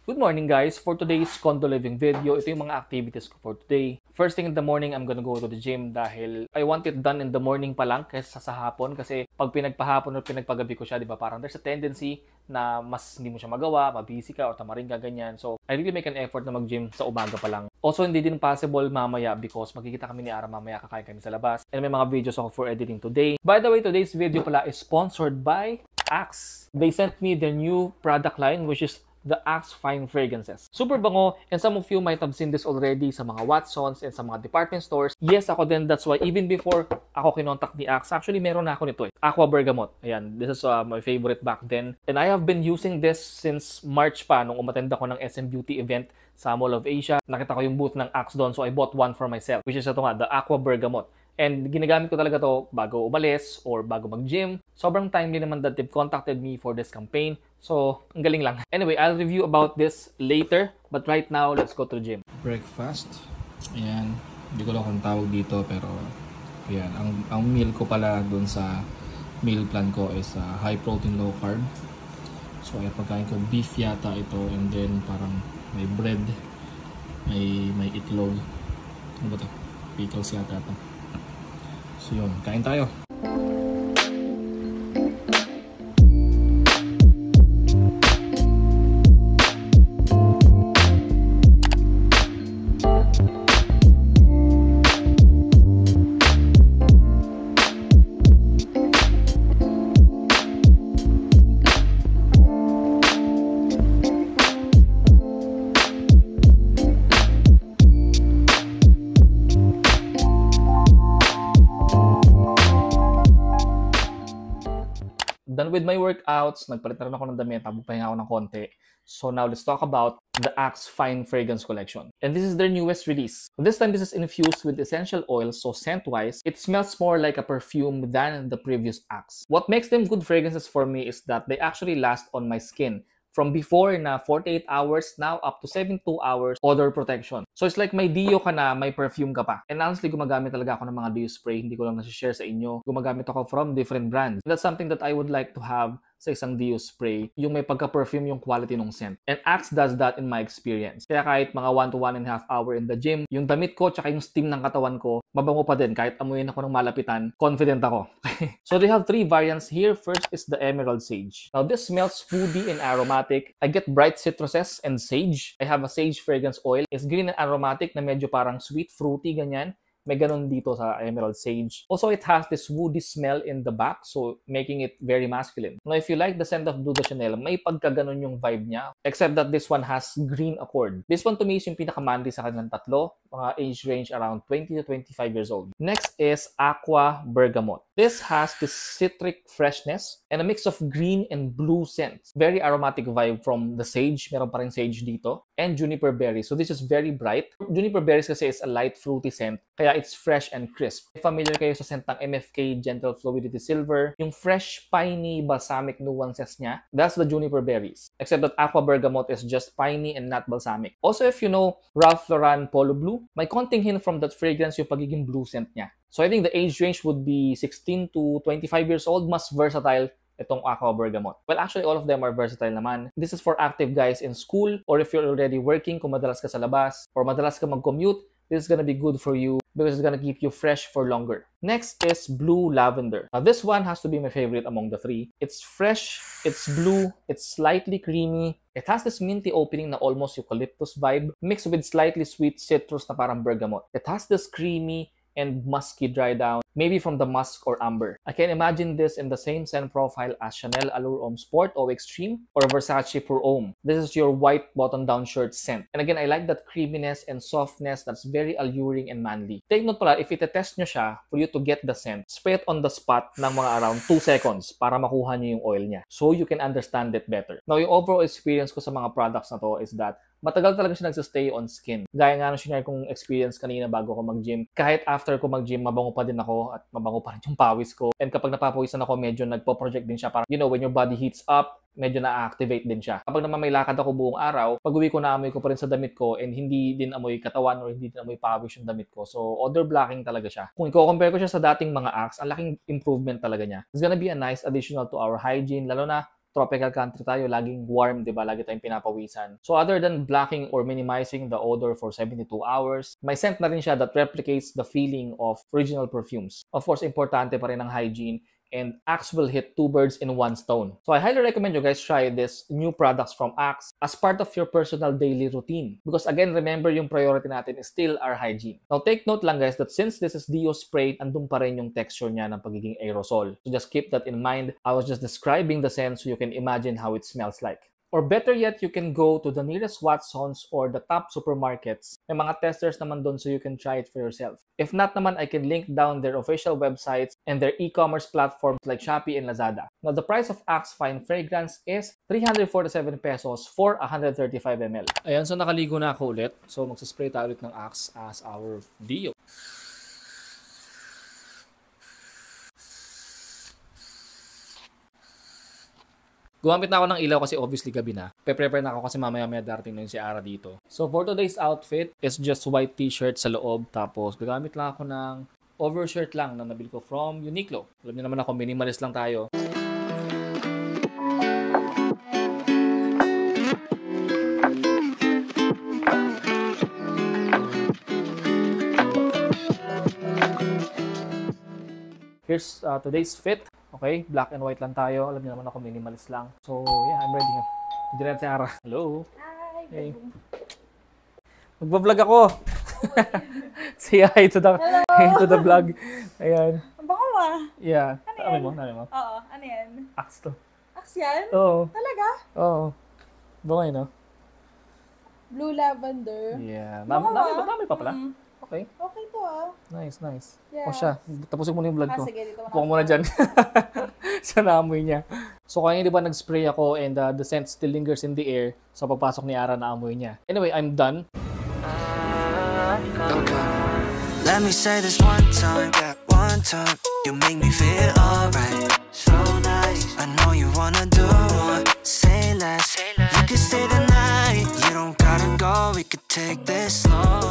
Good morning guys! For today's condo living video, ito yung mga activities ko for today. First thing in the morning, I'm gonna go to the gym dahil I want it done in the morning pa lang kaysa sa hapon kasi pag pinagpahapon o pinagpagabi ko siya, di ba, parang there's a tendency na mas hindi mo siya magawa, mabisi ka o tamarin ka, ganyan. So, I really make an effort na mag-gym sa umaga pa lang. Also, hindi din possible mamaya because magkikita kami ni Ara mamaya, kakain kami sa labas. And may mga videos ako for editing today. By the way, today's video pala is sponsored by Axe. They sent me their new product line which is the Axe Fine Fragrances. Super bango, and some of you might have seen this already sa mga Watsons and sa mga department stores. Yes, ako din. That's why even before ako kinontak ni Axe, actually meron na ako nito eh. Aqua Bergamot. Ayan, this is my favorite back then. And I have been using this since March pa nung umattend ako ng SM Beauty event sa Mall of Asia. Nakita ko yung booth ng Axe doon, so I bought one for myself, which is ito nga, the Aqua Bergamot. And ginagamit ko talaga to bago umalis or bago mag-gym. Sobrang timely naman that they've contacted me for this campaign. So, ang galing lang. Anyway, I'll review about this later. But right now, let's go to the gym. Breakfast. Ayan. Hindi ko lang kung tawag dito pero ayan. Ang meal ko pala dun sa meal plan ko is high protein, low carb. So, ay pagkain ko beef yata ito and then parang may bread, may itlog. Ano ba ito? Pickles yata ito. So yun, kain tayo. Done with my workouts, nagpalit na rin ako ng damit, pahinga ako ng konti. So now let's talk about the Axe Fine Fragrance Collection. And this is their newest release. This time this is infused with essential oils, so scent-wise, it smells more like a perfume than the previous Axe. What makes them good fragrances for me is that they actually last on my skin. From before na 48 hours, now up to 72 hours odor protection. So it's like may dio ka na, may perfume ka pa. And honestly, gumagamit talaga ako ng mga dio spray. Hindi ko lang nasi-share sa inyo. Gumagamit ako from different brands. That's something that I would like to have sa isang dio spray, yung may pagka-perfume yung quality ng scent. And Axe does that in my experience. Kaya kahit mga 1 to 1.5 hour in the gym, yung damit ko tsaka yung steam ng katawan ko, mabango pa din. Kahit amuyin ako ng malapitan, confident ako. So they have 3 variants here. First is the Emerald Sage. Now this smells woody and aromatic. I get bright citruses and sage. I have a sage fragrance oil. It's green and aromatic na medyo parang sweet, fruity, ganyan. May ganun dito sa Emerald Sage. Also, it has this woody smell in the back, so making it very masculine. Now, if you like the scent of Bleu de Chanel, may pagkaganon yung vibe niya. Except that this one has green accord. This one to me is yung pinakamanly sa kanilang tatlo. Mga age range around 20 to 25 years old. Next is Aqua Bergamot. This has this citric freshness and a mix of green and blue scents. Very aromatic vibe from the sage. Meron pa rin sage dito. And juniper berries. So this is very bright. Juniper berries kasi is a light fruity scent. Kaya it's fresh and crisp. Familiar kayo sa scent ng MFK Gentle Fluidity Silver. Yung fresh, piney, balsamic nuances niya, that's the juniper berries. Except that Aqua Bergamot is just piney and not balsamic. Also, if you know Ralph Lauren Polo Blue, may konting hint from that fragrance yung pagiging blue scent niya. So I think the age range would be 16 to 25 years old. Mas versatile itong Aqua Bergamot. Well, actually, all of them are versatile naman. This is for active guys in school or if you're already working, kung madalas ka sa labas or madalas ka mag-commute, this is gonna be good for you because it's gonna keep you fresh for longer. Next is Blue Lavender. Now, this one has to be my favorite among the 3. It's fresh, it's blue, it's slightly creamy. It has this minty opening na almost eucalyptus vibe mixed with slightly sweet citrus na parang bergamot. It has this creamy and musky dry down, maybe from the musk or amber. I can imagine this in the same scent profile as Chanel Allure Homme Sport or Extreme or Versace Pour Homme. This is your white button-down shirt scent. And again, I like that creaminess and softness that's very alluring and manly. Take note pala, if itetest nyo siya for you to get the scent, spray it on the spot ng mga around 2 seconds para makuha nyo yung oil niya so you can understand it better. Now, yung overall experience ko sa mga products na to is that matagal talaga siya nagsistay on skin. Gaya nga nung sinare kong experience kanina bago ko mag-gym. Kahit after ko mag-gym, mabango pa din ako at mabango pa rin yung pawis ko. And kapag napapawisan ako, medyo nagpo-project din siya. Parang, you know, when your body heats up, medyo na-activate din siya. Kapag naman may lakad ako buong araw, pag-uwi ko naamoy ko pa rin sa damit ko and hindi din amoy katawan or hindi din amoy pawis yung damit ko. So, odor blocking talaga siya. Kung i-compare ko siya sa dating mga Axe, ang laking improvement talaga niya. It's gonna be a nice additional to our hygiene, lalo na tropical country tayo, laging warm, di ba? Lagi tayong pinapawisan. So other than blocking or minimizing the odor for 72 hours, may scent na rin siya that replicates the feeling of original perfumes. Of course, importante pa rin ang hygiene, and Axe will hit 2 birds in 1 stone. So I highly recommend you guys try this new products from Axe as part of your personal daily routine. Because again, remember yung priority natin is still our hygiene. Now take note lang guys that since this is Dio spray, andun pa rin yung texture niya ng pagiging aerosol. So just keep that in mind. I was just describing the scent so you can imagine how it smells like. Or better yet, you can go to the nearest Watsons or the top supermarkets. May mga testers naman doon so you can try it for yourself. If not naman, I can link down their official websites and their e-commerce platforms like Shopee and Lazada. Now, the price of Axe Fine Fragrance is 347 pesos for 135 ml. Ayan, so nakaligo na ako ulit. So magsaspray tayo ulit ng Axe as our Dio. Gumamit na ako ng ilaw kasi obviously gabi na. Prepare na ako kasi mamaya-maya darating na yun si Ara dito. So for today's outfit is just white t-shirt sa loob. Tapos gagamit lang ako ng overshirt lang na nabili ko from Uniqlo. Alam niyo naman ako, minimalist lang tayo. Here's today's fit. Okay, black and white lang tayo. Alam niyo naman ako, minimalist lang. So, yeah, I'm ready. Hindi na si Ara. Hello. Hi. Hey. Magbablog ako. Say hi to the vlog. Ayan. Ang bango mo ah. Yeah. Ano yan? Nami mo? Oo, ano yan? Axe to. Axe yan? Oo. Talaga? Oo. Bangay, no? Blue lavender. Yeah. Bango Dami pa pala. Okay. Okay to ah. Nice, nice. Yeah. O siya, tapusin mo na yung vlog ko. Sige, dito Puko muna dyan. Sa naamoy niya. So kaya di ba nag-spray ako and the scent still lingers in the air sa pagpasok ni Ara na amoy niya. Anyway, I'm done. Okay. Let me say this one time, you make me feel alright. So nice. I know you wanna do more, say less. You can stay the night, you don't gotta go, we could take this slow.